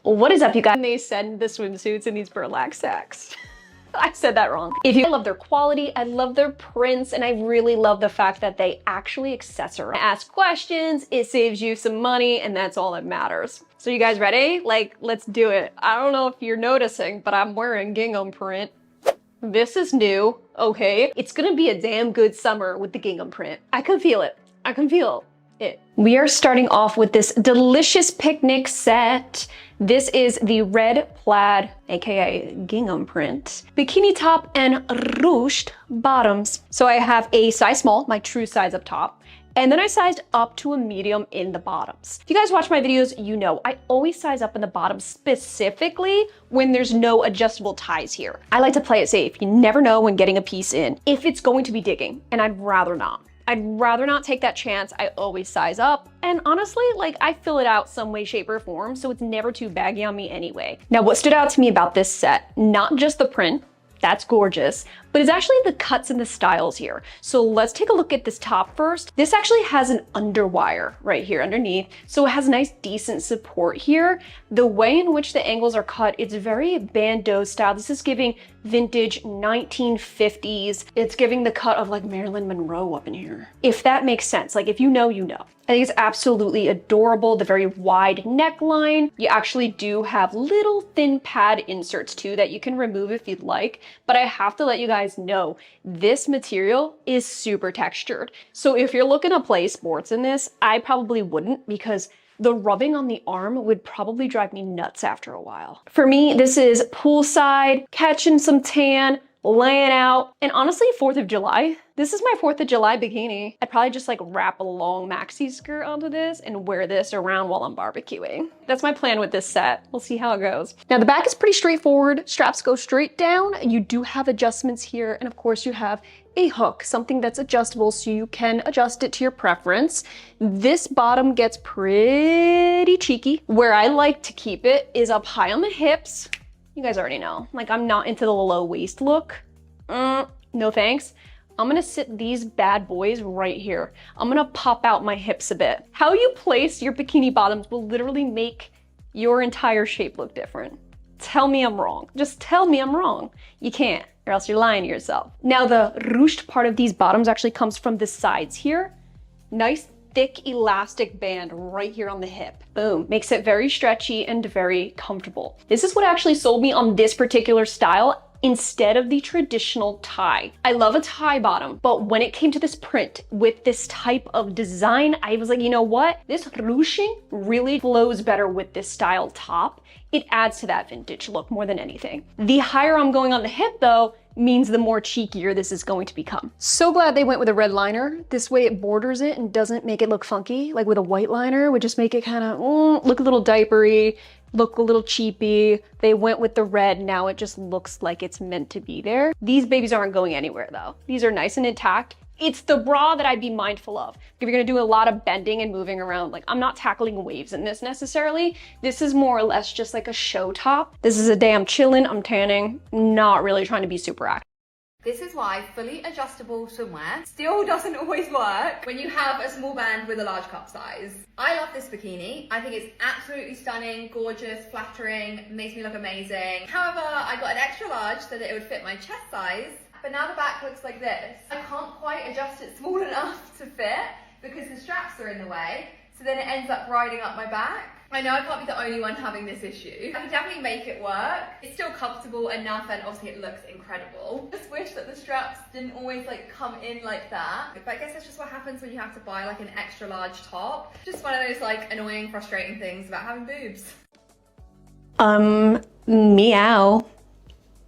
What is up, you guys? They send the swimsuits in these burlap sacks. I said that wrong. I love their quality, I love their prints, and I really love the fact that they actually accessorize. Ask questions, it saves you some money, and that's all that matters. So you guys ready? Like, let's do it. I don't know if you're noticing, but I'm wearing gingham print. This is new, okay? It's gonna be a damn good summer with the gingham print. I can feel it. I can feel it. We are starting off with this delicious picnic set. This is the red plaid, aka gingham print, bikini top and ruched bottoms. So I have a size small, my true size up top, and then I sized up to a medium in the bottoms. If you guys watch my videos, you know I always size up in the bottoms specifically when there's no adjustable ties here. I like to play it safe. You never know when getting a piece in if it's going to be digging, and I'd rather not. I'd rather not take that chance. I always size up, and honestly, like, I fill it out some way, shape, or form, so it's never too baggy on me anyway. Now, what stood out to me about this set, not just the print, that's gorgeous, but it's actually the cuts and the styles here. So let's take a look at this top first. This actually has an underwire right here underneath, so it has nice, decent support here. The way in which the angles are cut, it's very bandeau style. This is giving vintage 1950s. It's giving the cut of like Marilyn Monroe up in here. If that makes sense, like if you know, you know. I think it's absolutely adorable, the very wide neckline. You actually do have little thin pad inserts too that you can remove if you'd like, but I have to let you guys know, this material is super textured. So if you're looking to play sports in this, I probably wouldn't, because the rubbing on the arm would probably drive me nuts after a while. For me, this is poolside, catching some tan, laying out, and honestly, 4th of July. This is my 4th of July bikini. I'd probably just like wrap a long maxi skirt onto this and wear this around while I'm barbecuing. That's my plan with this set. We'll see how it goes. Now the back is pretty straightforward. Straps go straight down. You do have adjustments here. And of course you have a hook, something that's adjustable so you can adjust it to your preference. This bottom gets pretty cheeky. Where I like to keep it is up high on the hips. You guys already know, like I'm not into the low waist look. No thanks. I'm gonna sit these bad boys right here. I'm gonna pop out my hips a bit. How you place your bikini bottoms will literally make your entire shape look different. Tell me I'm wrong. Just tell me I'm wrong. You can't, or else you're lying to yourself. Now the ruched part of these bottoms actually comes from the sides here. Nice thick elastic band right here on the hip. Boom, makes it very stretchy and very comfortable. This is what actually sold me on this particular style instead of the traditional tie. I love a tie bottom, but when it came to this print with this type of design, I was like, you know what? This ruching really flows better with this style top. It adds to that vintage look more than anything. The higher I'm going on the hip though, means the more cheekier this is going to become. So glad they went with a red liner. This way it borders it and doesn't make it look funky. Like with a white liner would just make it kind of look a little diapery, look a little cheapy. They went with the red, now it just looks like it's meant to be there. These babies aren't going anywhere though. These are nice and intact. It's the bra that I'd be mindful of. If you're gonna do a lot of bending and moving around, like I'm not tackling waves in this necessarily. This is more or less just like a show top. This is a day I'm chilling, I'm tanning, not really trying to be super active. This is why fully adjustable swimwear still doesn't always work when you have a small band with a large cup size. I love this bikini. I think it's absolutely stunning, gorgeous, flattering, makes me look amazing. However, I got an extra large so that it would fit my chest size, but now the back looks like this. I can't quite adjust it small enough to fit because the straps are in the way, so then it ends up riding up my back. I know I can't be the only one having this issue. I can definitely make it work. It's still comfortable enough and obviously it looks incredible. I just wish that the straps didn't always like come in like that. But I guess that's just what happens when you have to buy like an extra large top. Just one of those like annoying, frustrating things about having boobs. Meow.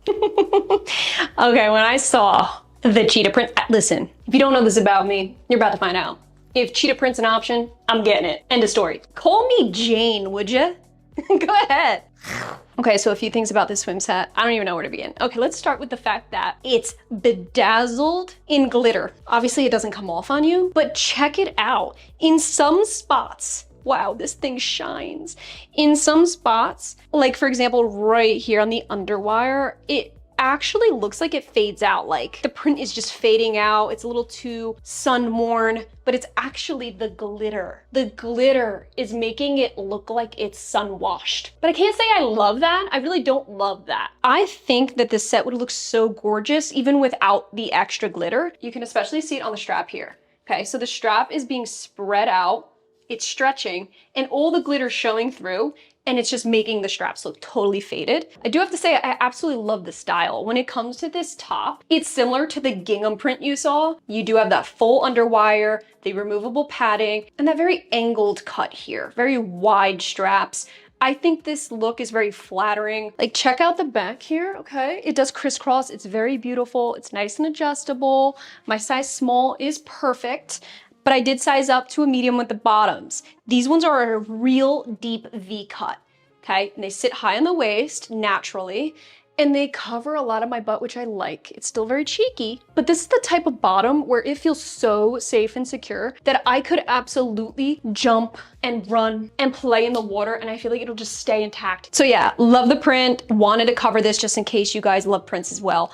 Okay, when I saw the cheetah print, listen, if you don't know this about me, you're about to find out. If cheetah print's an option, I'm getting it. End of story. Call me Jane, would ya? Go ahead. Okay, so a few things about this swim set. I don't even know where to begin. Okay, let's start with the fact that it's bedazzled in glitter. Obviously it doesn't come off on you, but check it out. In some spots, wow, this thing shines. In some spots, like for example, right here on the underwire, it actually looks like it fades out. Like the print is just fading out. It's a little too sun-worn, but it's actually the glitter. The glitter is making it look like it's sun-washed. But I can't say I love that. I really don't love that. I think that this set would look so gorgeous even without the extra glitter. You can especially see it on the strap here. Okay, so the strap is being spread out, it's stretching, and all the glitter's showing through, and it's just making the straps look totally faded. I do have to say, I absolutely love the style. When it comes to this top, it's similar to the gingham print you saw. You do have that full underwire, the removable padding, and that very angled cut here, very wide straps. I think this look is very flattering. Like, check out the back here, okay? It does crisscross, it's very beautiful, it's nice and adjustable. My size small is perfect, but I did size up to a medium with the bottoms. These ones are a real deep V cut, okay? And they sit high on the waist, naturally, and they cover a lot of my butt, which I like. It's still very cheeky, but this is the type of bottom where it feels so safe and secure that I could absolutely jump and run and play in the water, and I feel like it'll just stay intact. So yeah, love the print. Wanted to cover this just in case you guys love prints as well.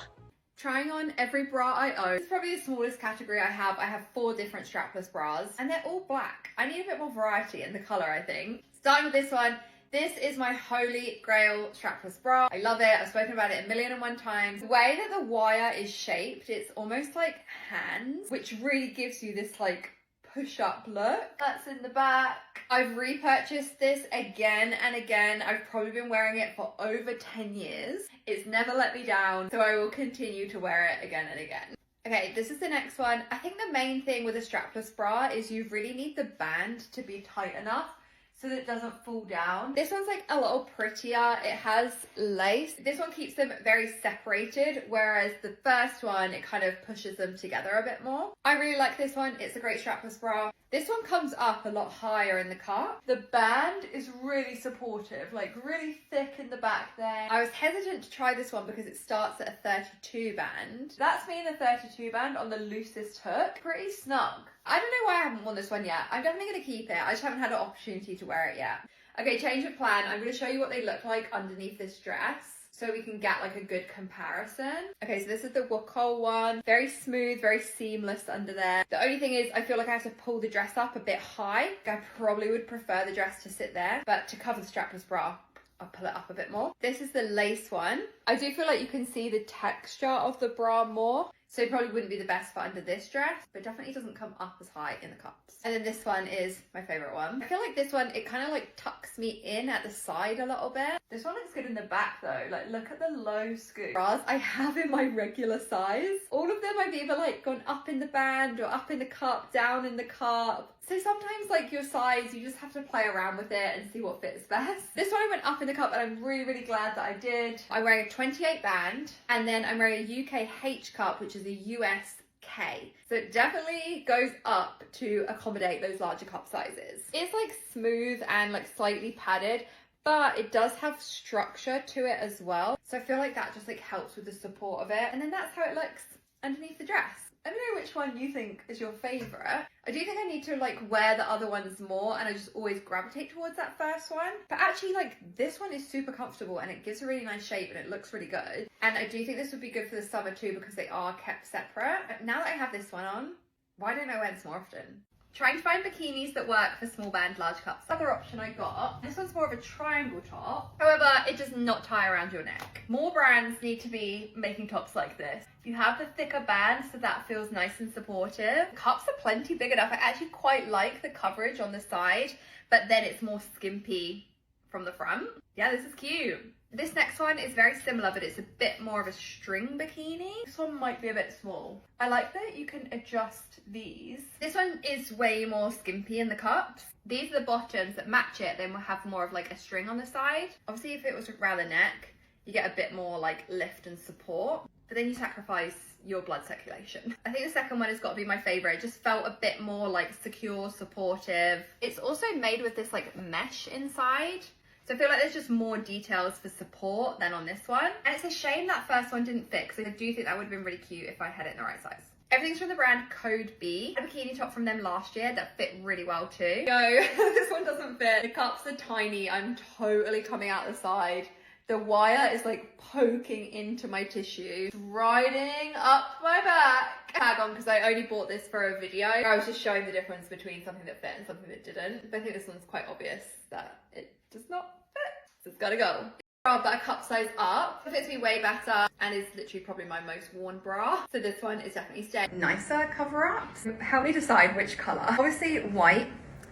Trying on every bra I own. It's probably the smallest category I have. I have 4 different strapless bras, and they're all black. I need a bit more variety in the color, I think. Starting with this one. This is my holy grail strapless bra. I love it. I've spoken about it 1,000,001 times. The way that the wire is shaped, it's almost like hands, which really gives you this like push-up look. That's in the back. I've repurchased this again and again. I've probably been wearing it for over 10 years. It's never let me down, so I will continue to wear it again and again. Okay, this is the next one. I think the main thing with a strapless bra is you really need the band to be tight enough so that it doesn't fall down. This one's like a little prettier. It has lace. This one keeps them very separated, whereas the first one, it kind of pushes them together a bit more. I really like this one. It's a great strapless bra. This one comes up a lot higher in the cup. The band is really supportive, like really thick in the back there. I was hesitant to try this one because it starts at a 32 band. That's me in the 32 band on the loosest hook. Pretty snug. I don't know why I haven't worn this one yet. I'm definitely going to keep it. I just haven't had an opportunity to wear it yet. Okay, change of plan. I'm going to show you what they look like underneath this dress, so we can get like a good comparison. Okay, so this is the Wacol one. Very smooth, very seamless under there. The only thing is I feel like I have to pull the dress up a bit high. I probably would prefer the dress to sit there, but to cover the strapless bra, I'll pull it up a bit more. This is the lace one. I do feel like you can see the texture of the bra more. So it probably wouldn't be the best for under this dress, but definitely doesn't come up as high in the cups. And then this one is my favorite one. I feel like this one, it kind of like tucks me in at the side a little bit. This one looks good in the back though. Like, look at the low scoop. Bras I have in my regular size. All of them I've either like gone up in the band or up in the cup, down in the cup. So sometimes like your size, you just have to play around with it and see what fits best. This one I went up in the cup and I'm really, really glad that I did. I'm wearing a 28 band, and then I'm wearing a UK H cup, which is a US K. So it definitely goes up to accommodate those larger cup sizes. It's like smooth and like slightly padded, but it does have structure to it as well. So I feel like that just like helps with the support of it. And then that's how it looks underneath the dress. Let me know which one you think is your favourite. I do think I need to like wear the other ones more, and I just always gravitate towards that first one. But actually like this one is super comfortable and it gives a really nice shape and it looks really good. And I do think this would be good for the summer too because they are kept separate. But now that I have this one on, why don't I wear this more often? Trying to find bikinis that work for small band, large cups. Other option I got, this one's more of a triangle top. However, it does not tie around your neck. More brands need to be making tops like this. You have the thicker band, so that feels nice and supportive. Cups are plenty big enough. I actually quite like the coverage on the side, but then it's more skimpy from the front. Yeah, this is cute. This next one is very similar, but it's a bit more of a string bikini. This one might be a bit small. I like that you can adjust these. This one is way more skimpy in the cups. These are the bottoms that match it. Then we'll have more of like a string on the side. Obviously, if it was around the neck, you get a bit more like lift and support, but then you sacrifice your blood circulation. I think the second one has got to be my favorite. It just felt a bit more like secure, supportive. It's also made with this like mesh inside. So I feel like there's just more details for support than on this one. And it's a shame that first one didn't fit, because I do think that would have been really cute if I had it in the right size. Everything's from the brand Code B. I had a bikini top from them last year that fit really well too. No, this one doesn't fit. The cups are tiny. I'm totally coming out the side. The wire is like poking into my tissue, riding up my back. Tag on, because I only bought this for a video. I was just showing the difference between something that fit and something that didn't. But I think this one's quite obvious that it does not fit, so it's gotta go. Bra that I cup size up. It fits me way better and is literally probably my most worn bra. So this one is definitely staying. Nicer cover ups. Help me decide which color. Obviously white,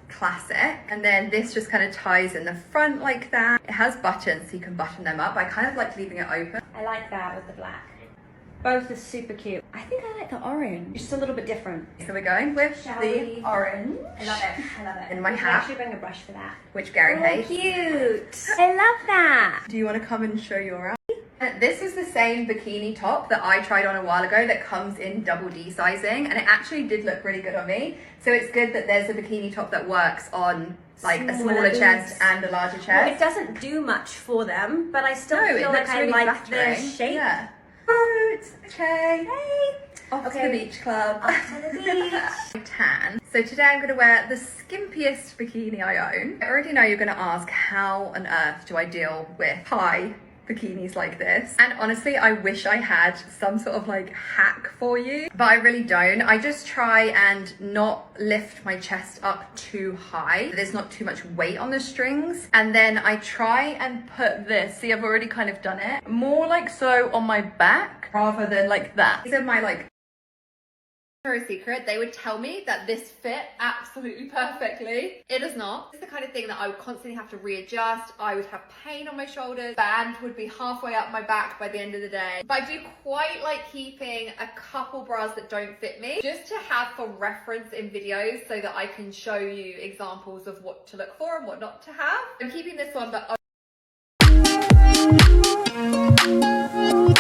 classic. And then this just kind of ties in the front like that. It has buttons so you can button them up. I kind of like leaving it open. I like that with the black. Both are super cute. I think I like the orange. Just a little bit different. So we're going with the orange. I love it. I love it. In my I hat. actually bring a brush for that. Which Gary hates. Cute. I love that. Do you want to come and show your outfit? This is the same bikini top that I tried on a while ago that comes in double D sizing, and it actually did look really good on me. So it's good that there's a bikini top that works on like a smaller chest and a larger chest. Well, it doesn't do much for them, but I still feel like I like the shape. Yeah. Boots. Okay. Hey. Off to the beach club. Off to the beach. Tan. So today I'm going to wear the skimpiest bikini I own. I already know you're going to ask, how on earth do I deal with high bikinis like this? And honestly, I wish I had some sort of like hack for you, but I really don't. I just try and not lift my chest up too high. There's not too much weight on the strings. And then I try and put this, see, I've already kind of done it, more like so on my back rather than like that. These are my like secret. They would tell me that this fit absolutely perfectly. It does not. It's the kind of thing that I would constantly have to readjust. I would have pain on my shoulders. Band would be halfway up my back by the end of the day. But I do quite like keeping a couple bras that don't fit me, just to have for reference in videos so that I can show you examples of what to look for and what not to have. I'm keeping this one, but